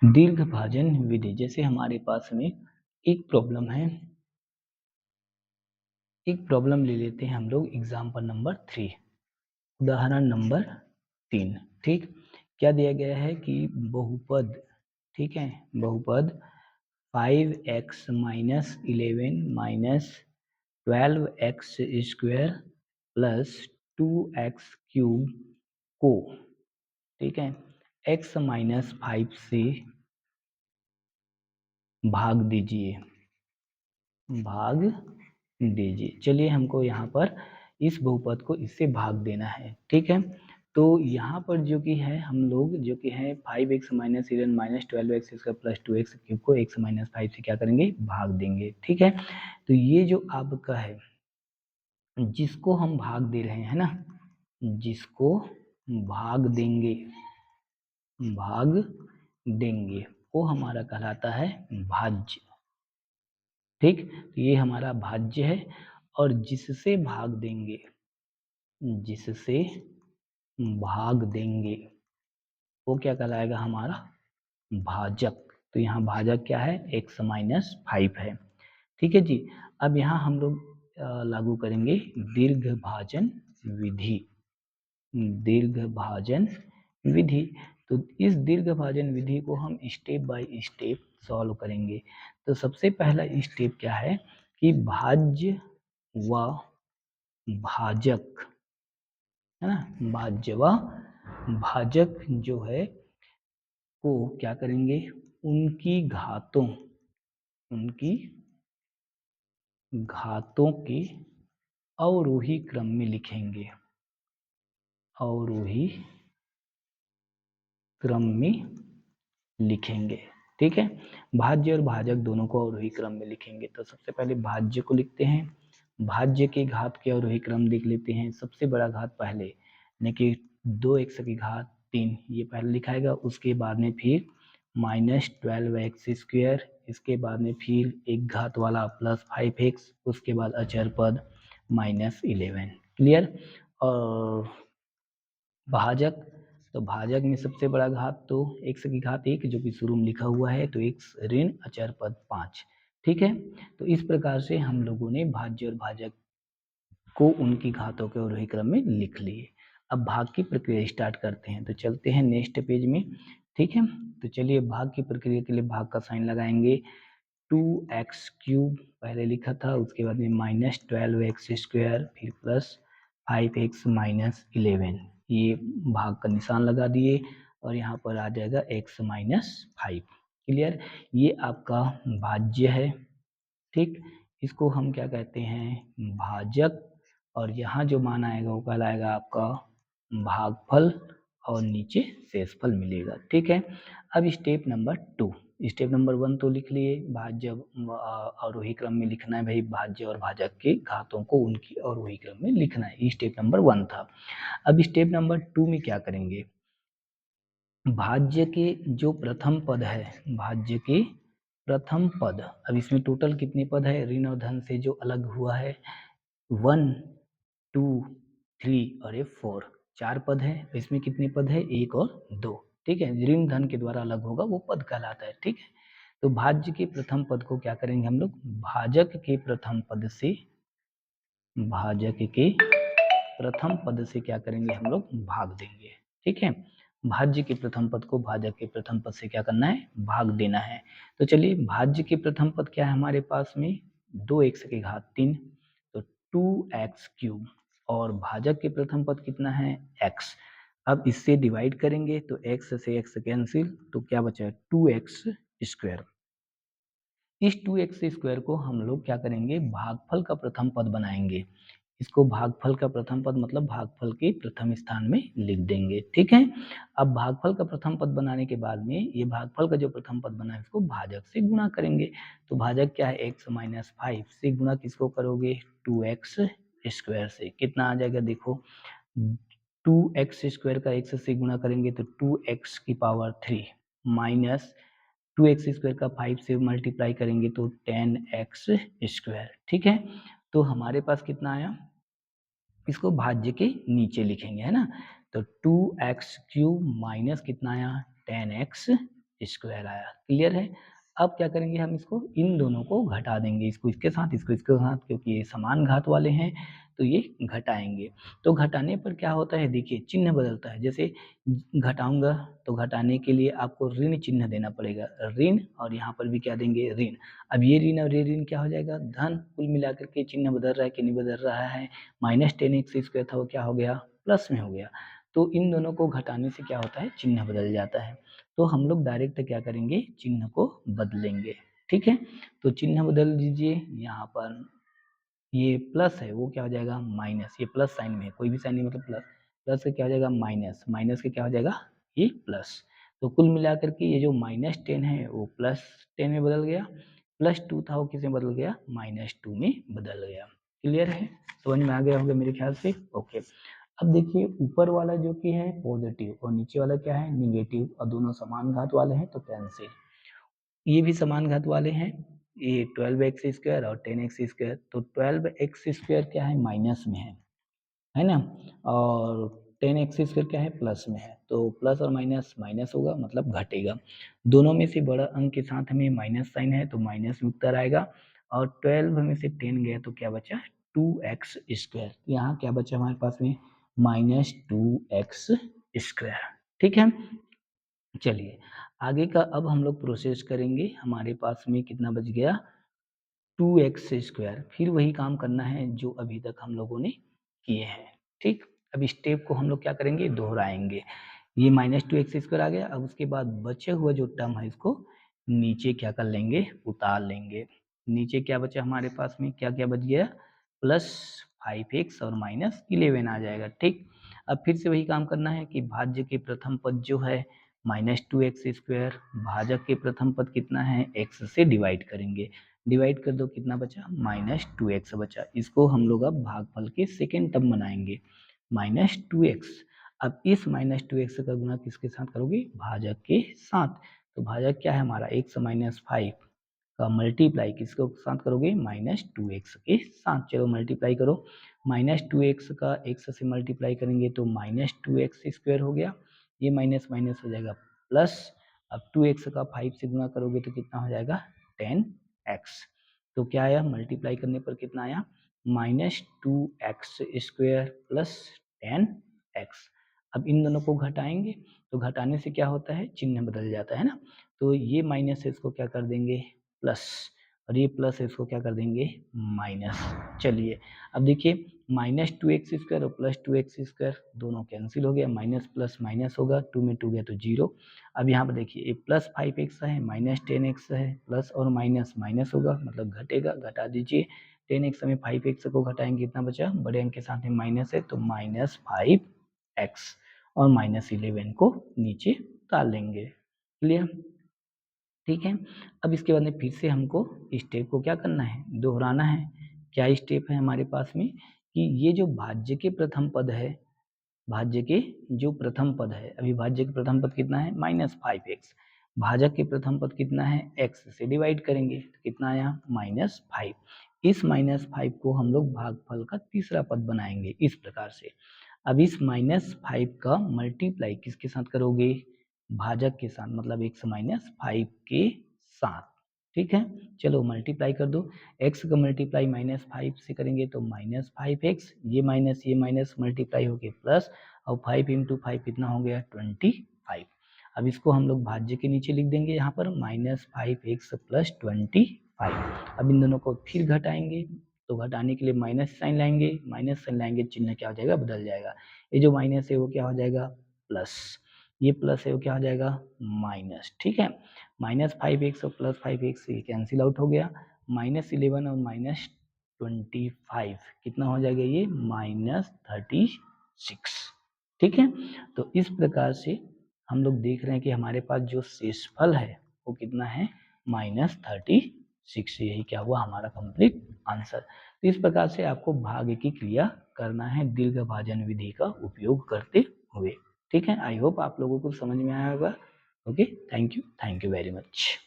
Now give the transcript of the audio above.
दीर्घ भाजन विधि। जैसे हमारे पास में एक प्रॉब्लम है, एक प्रॉब्लम ले लेते हैं हम लोग एग्जाम्पल नंबर 3, उदाहरण नंबर 3। ठीक, क्या दिया गया है कि बहुपद, ठीक है, बहुपद 5x minus 11 minus 12x square plus 2x cube को, ठीक है, x माइनस 5 से भाग दीजिए, भाग दीजिए। चलिए हमको यहाँ पर इस बहुपद को इससे भाग देना है, ठीक है। तो यहाँ पर जो कि है हम लोग जो कि है 5x minus 11 minus 12x square plus 2x cube को x माइनस 5 से क्या करेंगे, भाग देंगे, ठीक है। तो ये जो आपका है जिसको हम भाग दे रहे हैं ना, जिसको भाग देंगे, भाग देंगे, वो हमारा कहलाता है भाज्य, ठीक। तो ये हमारा भाज्य है और जिससे भाग देंगे, जिससे भाग देंगे वो क्या कहलाएगा, हमारा भाजक। तो यहाँ भाजक क्या है, x माइनस 5 है, ठीक है जी। अब यहाँ हम लोग लागू करेंगे दीर्घ भाजन विधि, दीर्घ भाजन विधि। तो इस दीर्घ भाजन विधि को हम स्टेप बाय स्टेप सॉल्व करेंगे। तो सबसे पहला स्टेप क्या है कि भाज्य व भाजक, है ना, भाज्य व भाजक जो है को क्या करेंगे, उनकी घातों, उनकी घातों के अवरोही क्रम में लिखेंगे, अवरोही क्रम में लिखेंगे, ठीक है। भाज्य और भाजक दोनों को अवरोही क्रम में लिखेंगे। तो सबसे पहले भाज्य को लिखते हैं, भाज्य के घात के अवरोही क्रम देख लेते हैं। सबसे बड़ा घात पहले, यानी कि 2x की घात 3, ये पहले लिखाएगा। उसके बाद में फिर माइनस 12x स्क्वायर, इसके बाद में फिर एक घात वाला प्लस 5x, उसके बाद अचर पद माइनस 11। क्लियर। और भाजक, तो भाजक में सबसे बड़ा घात तो x की घात 1 जो कि शुरू में लिखा हुआ है, तो x ऋण अचर पद 5, ठीक है। तो इस प्रकार से हम लोगों ने भाज्य और भाजक को उनकी घातों के अवरोही क्रम में लिख लिए। अब भाग की प्रक्रिया स्टार्ट करते हैं। तो चलते हैं नेक्स्ट पेज में, ठीक है। तो चलिए भाग की प्रक्रिया के लिए भाग का साइन लगाएंगे। 2x क्यूब पहले लिखा था, उसके बाद में माइनस 12x स्क्वायर, फिर प्लस 5x माइनस 11, ये भाग का निशान लगा दिए और यहाँ पर आ जाएगा x माइनस 5। क्लियर। ये आपका भाज्य है, ठीक। इसको हम क्या कहते हैं, भाजक। और यहाँ जो मान आएगा वो कहलाएगा आपका भागफल और नीचे शेषफल मिलेगा, ठीक है। अब स्टेप नंबर 2, स्टेप नंबर 1 तो लिख लिए, भाज्य अवरोही क्रम में लिखना है भाई, भाज्य और भाजक के घातों को उनकी अवरोही क्रम में लिखना है। ये स्टेप नंबर 1 था। अब स्टेप नंबर 2 में क्या करेंगे, भाज्य के जो प्रथम पद है, भाज्य के प्रथम पद, अब इसमें टोटल कितने पद है, ऋण और धन से जो अलग हुआ है 1 2 3 और ये 4, 4 पद है। इसमें कितने पद है, 1 और 2, ठीक है। ऋण धन के द्वारा अलग होगा वो पद कहलाता है, ठीक है। तो भाज्य के प्रथम पद को क्या करेंगे हम लोग, भाजक के प्रथम पद से, भाजक के प्रथम पद से क्या करेंगे हम लोग, भाग देंगे, ठीक है। भाज्य के प्रथम पद को भाजक के प्रथम पद से क्या करना है, भाग देना है। तो चलिए भाज्य के प्रथम पद क्या है हमारे पास में, 2x की घात 3, तो 2x क्यूब, और भाजक के प्रथम पद कितना है, x। अब इससे डिवाइड करेंगे तो x से x कैंसिल, तो क्या बचा, 2x स्क्वायर। इस 2x स्क्वायर को हम लोग क्या करेंगे, भागफल का प्रथम पद बनाएंगे। इसको भागफल का प्रथम पद मतलब भागफल के प्रथम स्थान में लिख देंगे, ठीक है। अब भागफल का प्रथम पद बनाने के बाद में ये भागफल का जो प्रथम पद बना है इसको भाजक से गुणा करेंगे। तो भाजक क्या है, x माइनस 5 से गुणा किसको करोगे, 2x स्क्वायर से। कितना आ जाएगा देखो, 2x स्क्वायर का x से गुणा करेंगे तो 2x की पावर 3 माइनस 2x स्क्वायर का 5 से मल्टीप्लाई करेंगे तो 10x स्क्वायर, ठीक है। तो हमारे पास कितना आया, इसको भाज्य के नीचे लिखेंगे, है ना। तो 2x क्यूब माइनस कितना आया, 10x स्क्वायर आया। क्लियर है? अब क्या करेंगे, हम इसको इन दोनों को घटा देंगे, इसको इसके साथ, इसको इसके साथ, क्योंकि ये समान घात वाले हैं तो ये घटाएंगे। तो घटाने पर क्या होता है, देखिए चिन्ह बदलता है। जैसे घटाऊंगा तो घटाने के लिए आपको ऋण चिन्ह देना पड़ेगा, ऋण, और यहाँ पर भी क्या देंगे, ऋण। अब ये ऋण और ये ऋण क्या हो जाएगा, धन। कुल मिलाकर के चिन्ह बदल रहा है कि नहीं बदल रहा है, -10x² था वो क्या हो गया, प्लस में हो गया। तो इन दोनों को घटाने से क्या होता है, चिन्ह बदल जाता है। तो हम लोग डायरेक्ट क्या करेंगे, चिन्ह को बदलेंगे। ठीक है, तो चिन्ह बदल दीजिए। यहाँ पर ये प्लस है वो क्या हो जाएगा माइनस, ये प्लस साइन में है, कोई भी साइन नहीं मतलब प्लस, प्लस का क्या हो जाएगा माइनस, माइनस का क्या हो जाएगा ये प्लस। तो कुल मिलाकर के ये जो -10 है वो +10 में बदल गया, +2 था वो किस में बदल गया, -2 में बदल गया। क्लियर है? समझ में आ गया होगा मेरे ख्याल से। ओके, अब देखिए ऊपर वाला जो कि है पॉजिटिव और नीचे वाला क्या है निगेटिव, और दोनों समान घात वाले हैं तो कैंसिल। ये भी समान घात वाले हैं, ये 12x² और 10x²। तो 12x² क्या है माइनस में है ना, और 10x² क्या है प्लस में है। तो प्लस और माइनस माइनस होगा मतलब घटेगा। दोनों में से बड़ा अंक के साथ में माइनस साइन है तो माइनस में उत्तर आएगा, और 12 में से 10 गया तो क्या बचा 2x²। यहाँ क्या बचा हमारे पास में -2x²। ठीक है, चलिए आगे का अब हम लोग प्रोसेस करेंगे। हमारे पास में कितना बच गया 2x²। फिर वही काम करना है जो अभी तक हम लोगों ने किए हैं। ठीक, अब स्टेप को हम लोग क्या करेंगे, दोहराएंगे। ये -2x² आ गया। अब उसके बाद बचे हुआ जो टर्म है इसको नीचे क्या कर लेंगे, उतार लेंगे। नीचे क्या बचा हमारे पास में, क्या क्या बच गया, +5x और -11 आ जाएगा। ठीक, अब फिर से वही काम करना है कि भाज्य के प्रथम पद जो है -2x², भाजक के प्रथम पद कितना है, x से डिवाइड करेंगे। डिवाइड कर दो, कितना बचा -2x बचा। इसको हम लोग अब भागफल के सेकेंड टर्म बनाएंगे, -2x। अब इस -2x का गुना किसके साथ करोगे, भाजक के साथ। तो भाजक क्या है हमारा, x -5 का मल्टीप्लाई किसके साथ करोगे, -2x के साथ। चलो मल्टीप्लाई करो, -2x का x से मल्टीप्लाई करेंगे तो -2x² हो गया, ये माइनस माइनस हो जाएगा प्लस। अब 2x का 5 से गुना करोगे तो कितना हो जाएगा 10x। तो क्या आया, मल्टीप्लाई करने पर कितना आया, -2x² प्लस 10x। अब इन दोनों को घटाएंगे तो घटाने से क्या होता है, चिन्ह बदल जाता है ना। तो ये माइनस है इसको क्या कर देंगे प्लस, और ये प्लस है इसको क्या कर देंगे माइनस। चलिए अब देखिए -2x² और +2x² दोनों कैंसिल हो गया, माइनस प्लस माइनस होगा, 2 में 2 गया तो 0। अब यहाँ पर देखिए ये +5x है, -10x है, प्लस और माइनस माइनस होगा मतलब घटेगा, घटा दीजिए। 10x में 5x को घटाएंगे कितना बचा, बड़े अंक के साथ में माइनस है तो -5x, और -11 को नीचे उतार लेंगे। क्लियर? ठीक है, अब इसके बाद में फिर से हमको स्टेप को क्या करना है, दोहराना है। क्या स्टेप है हमारे पास में कि ये जो भाज्य के प्रथम पद है, भाज्य के जो प्रथम पद है, अभी भाज्य के प्रथम पद कितना है -5x, भाजक के प्रथम पद कितना है x से डिवाइड करेंगे तो कितना आया -5। इस -5 को हम लोग भागफल का तीसरा पद बनाएंगे इस प्रकार से। अब इस -5 का मल्टीप्लाई किसके साथ करोगे, भाजक के साथ, मतलब x -5 के साथ। ठीक है, चलो मल्टीप्लाई कर दो, x का मल्टीप्लाई -5 से करेंगे तो -5x, ये माइनस मल्टीप्लाई होके प्लस, और 5 इंटू 5 कितना हो गया 25। अब इसको हम लोग भाज्य के नीचे लिख देंगे यहाँ पर -5x प्लस 25। अब इन दोनों को फिर घटाएंगे तो घटाने के लिए माइनस साइन लाएंगे, माइनस साइन लाएंगे चिन्ह क्या हो जाएगा बदल जाएगा। ये जो माइनस है वो क्या हो जाएगा प्लस, ये प्लस है वो क्या हो जाएगा माइनस। ठीक है, -5x और +5x ये कैंसिल आउट हो गया, -11 और -25 कितना हो जाएगा ये -36। ठीक है, तो इस प्रकार से हम लोग देख रहे हैं कि हमारे पास जो शेषफल है वो कितना है -36। यही क्या हुआ हमारा कंप्लीट आंसर। तो इस प्रकार से आपको भाग की क्रिया करना है दीर्घ भाजन विधि का उपयोग करते हुए। ठीक है, आई होप आप लोगों को समझ में आया होगा। Okay, thank you very much.